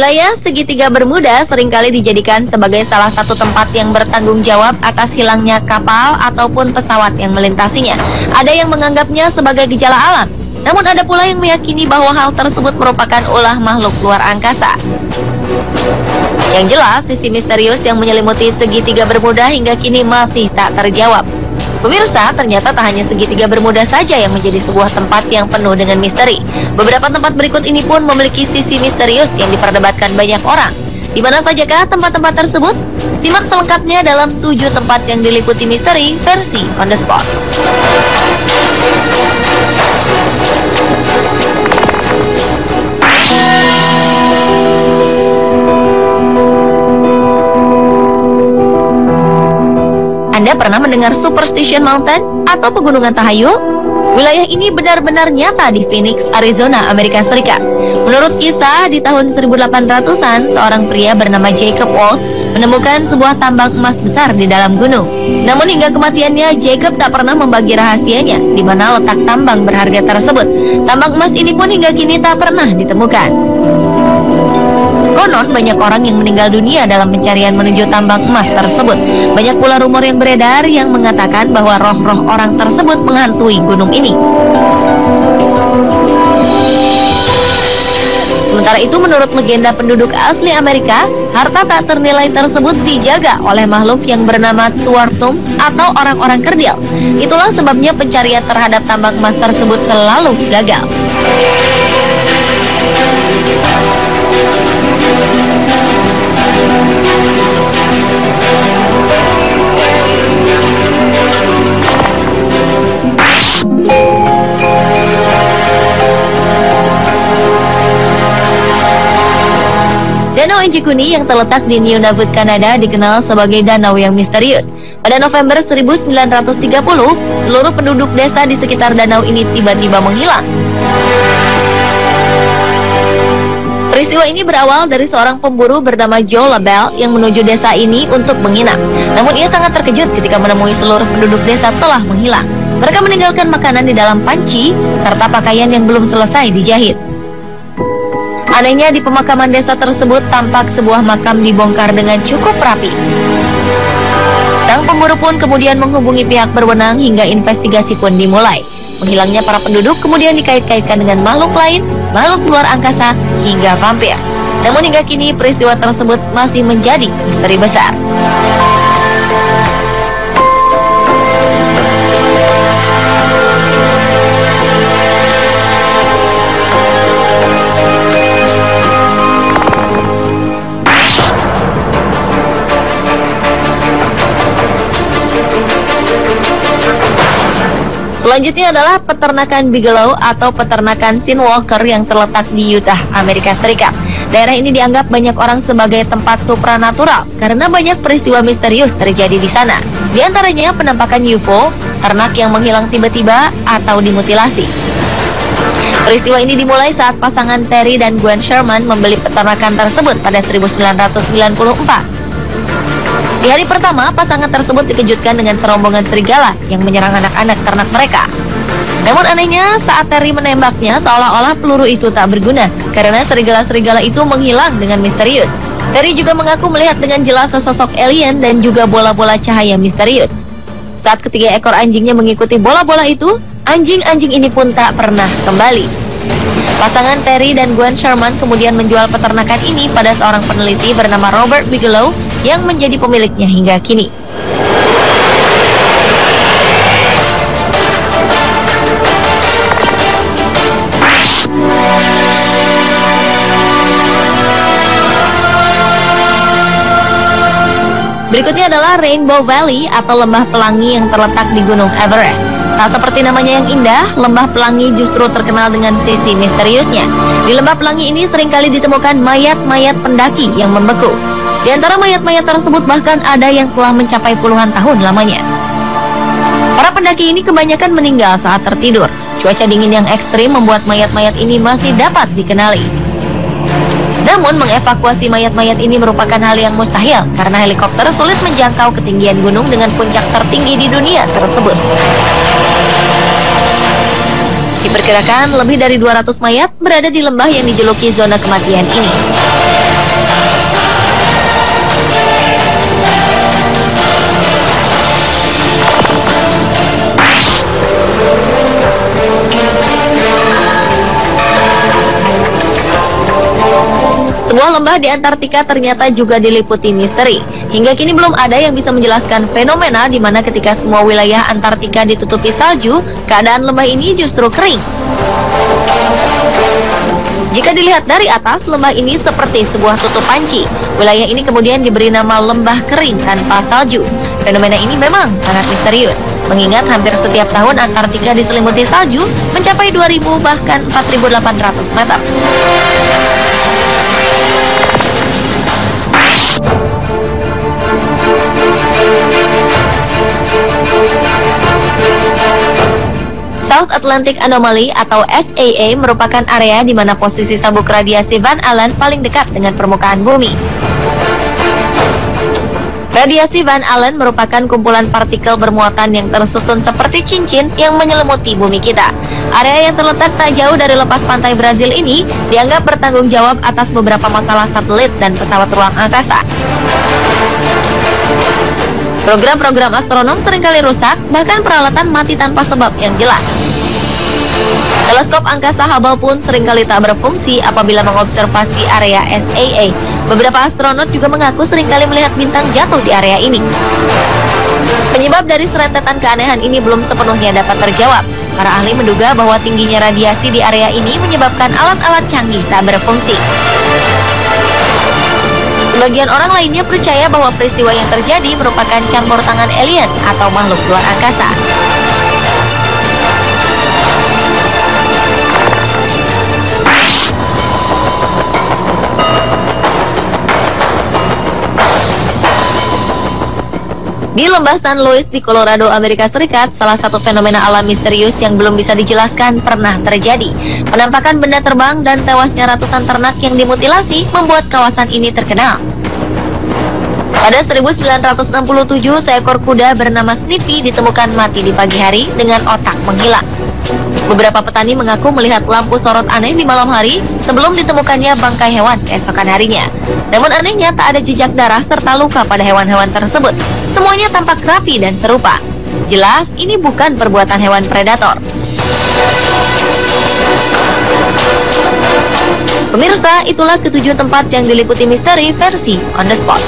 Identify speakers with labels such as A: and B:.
A: Wilayah segitiga Bermuda seringkali dijadikan sebagai salah satu tempat yang bertanggung jawab atas hilangnya kapal ataupun pesawat yang melintasinya. Ada yang menganggapnya sebagai gejala alam, namun ada pula yang meyakini bahwa hal tersebut merupakan ulah makhluk luar angkasa. Yang jelas, sisi misterius yang menyelimuti segitiga Bermuda hingga kini masih tak terjawab. Pemirsa, ternyata tak hanya segitiga Bermuda saja yang menjadi sebuah tempat yang penuh dengan misteri. Beberapa tempat berikut ini pun memiliki sisi misterius yang diperdebatkan banyak orang. Di mana sajakah tempat-tempat tersebut? Simak selengkapnya dalam 7 tempat yang diliputi misteri versi On The Spot. Anda pernah mendengar Superstition Mountain atau Pegunungan Tahayul? Wilayah ini benar-benar nyata di Phoenix, Arizona, Amerika Serikat. Menurut kisah, di tahun 1800-an, seorang pria bernama Jacob Waltz menemukan sebuah tambang emas besar di dalam gunung. Namun hingga kematiannya, Jacob tak pernah membagi rahasianya di mana letak tambang berharga tersebut. Tambang emas ini pun hingga kini tak pernah ditemukan. Konon banyak orang yang meninggal dunia dalam pencarian menuju tambang emas tersebut. Banyak pula rumor yang beredar yang mengatakan bahwa roh-roh orang tersebut menghantui gunung ini. Sementara itu, menurut legenda penduduk asli Amerika, harta tak ternilai tersebut dijaga oleh makhluk yang bernama Tuartums atau orang-orang kerdil. Itulah sebabnya pencarian terhadap tambang emas tersebut selalu gagal. Danau Injikuni yang terletak di Nunavut, Kanada dikenal sebagai danau yang misterius. Pada November 1930, seluruh penduduk desa di sekitar danau ini tiba-tiba menghilang. Peristiwa ini berawal dari seorang pemburu bernama Joe LaBelle yang menuju desa ini untuk menginap. Namun ia sangat terkejut ketika menemui seluruh penduduk desa telah menghilang. Mereka meninggalkan makanan di dalam panci serta pakaian yang belum selesai dijahit. Anehnya, di pemakaman desa tersebut tampak sebuah makam dibongkar dengan cukup rapi. Sang pemburu pun kemudian menghubungi pihak berwenang hingga investigasi pun dimulai. Menghilangnya para penduduk kemudian dikait-kaitkan dengan makhluk lain, makhluk luar angkasa, hingga vampir. Namun hingga kini peristiwa tersebut masih menjadi misteri besar. Selanjutnya adalah peternakan Bigelow atau peternakan Skinwalker yang terletak di Utah, Amerika Serikat. Daerah ini dianggap banyak orang sebagai tempat supranatural karena banyak peristiwa misterius terjadi di sana. Di antaranya penampakan UFO, ternak yang menghilang tiba-tiba atau dimutilasi. Peristiwa ini dimulai saat pasangan Terry dan Gwen Sherman membeli peternakan tersebut pada 1994. Di hari pertama, pasangan tersebut dikejutkan dengan serombongan serigala yang menyerang anak-anak ternak mereka. Namun anehnya, saat Terry menembaknya, seolah-olah peluru itu tak berguna karena serigala-serigala itu menghilang dengan misterius. Terry juga mengaku melihat dengan jelas sesosok alien dan juga bola-bola cahaya misterius. Saat ketiga ekor anjingnya mengikuti bola-bola itu, anjing-anjing ini pun tak pernah kembali. Pasangan Terry dan Gwen Sherman kemudian menjual peternakan ini pada seorang peneliti bernama Robert Bigelow yang menjadi pemiliknya hingga kini. Berikutnya adalah Rainbow Valley atau Lembah Pelangi yang terletak di Gunung Everest. Tak seperti namanya yang indah, Lembah Pelangi justru terkenal dengan sisi misteriusnya. Di Lembah Pelangi ini seringkali ditemukan mayat-mayat pendaki yang membeku. Di antara mayat-mayat tersebut bahkan ada yang telah mencapai puluhan tahun lamanya. Para pendaki ini kebanyakan meninggal saat tertidur. Cuaca dingin yang ekstrim membuat mayat-mayat ini masih dapat dikenali. Namun mengevakuasi mayat-mayat ini merupakan hal yang mustahil karena helikopter sulit menjangkau ketinggian gunung dengan puncak tertinggi di dunia tersebut. Diperkirakan lebih dari 200 mayat berada di lembah yang dijuluki zona kematian ini. Sebuah lembah di Antartika ternyata juga diliputi misteri. Hingga kini belum ada yang bisa menjelaskan fenomena di mana ketika semua wilayah Antartika ditutupi salju, keadaan lembah ini justru kering. Jika dilihat dari atas, lembah ini seperti sebuah tutup panci. Wilayah ini kemudian diberi nama lembah kering tanpa salju. Fenomena ini memang sangat misterius, mengingat hampir setiap tahun Antartika diselimuti salju mencapai 2.000 bahkan 4.800 meter. South Atlantic Anomaly atau SAA merupakan area di mana posisi sabuk radiasi Van Allen paling dekat dengan permukaan bumi. Radiasi Van Allen merupakan kumpulan partikel bermuatan yang tersusun seperti cincin yang menyelimuti bumi kita. Area yang terletak tak jauh dari lepas pantai Brazil ini dianggap bertanggung jawab atas beberapa masalah satelit dan pesawat ruang angkasa. Program-program astronom seringkali rusak, bahkan peralatan mati tanpa sebab yang jelas. Teleskop angkasa Hubble pun seringkali tak berfungsi apabila mengobservasi area SAA. Beberapa astronot juga mengaku seringkali melihat bintang jatuh di area ini. Penyebab dari serentetan keanehan ini belum sepenuhnya dapat terjawab. Para ahli menduga bahwa tingginya radiasi di area ini menyebabkan alat-alat canggih tak berfungsi. Sebagian orang lainnya percaya bahwa peristiwa yang terjadi merupakan campur tangan alien atau makhluk luar angkasa. Di lembah San Luis di Colorado, Amerika Serikat, salah satu fenomena alam misterius yang belum bisa dijelaskan pernah terjadi. Penampakan benda terbang dan tewasnya ratusan ternak yang dimutilasi membuat kawasan ini terkenal. Pada 1967, seekor kuda bernama Snippy ditemukan mati di pagi hari dengan otak menghilang. Beberapa petani mengaku melihat lampu sorot aneh di malam hari sebelum ditemukannya bangkai hewan keesokan harinya. Namun anehnya tak ada jejak darah serta luka pada hewan-hewan tersebut. Semuanya tampak rapi dan serupa. Jelas ini bukan perbuatan hewan predator. Pemirsa, itulah ketujuh tempat yang diliputi misteri versi On The Spot.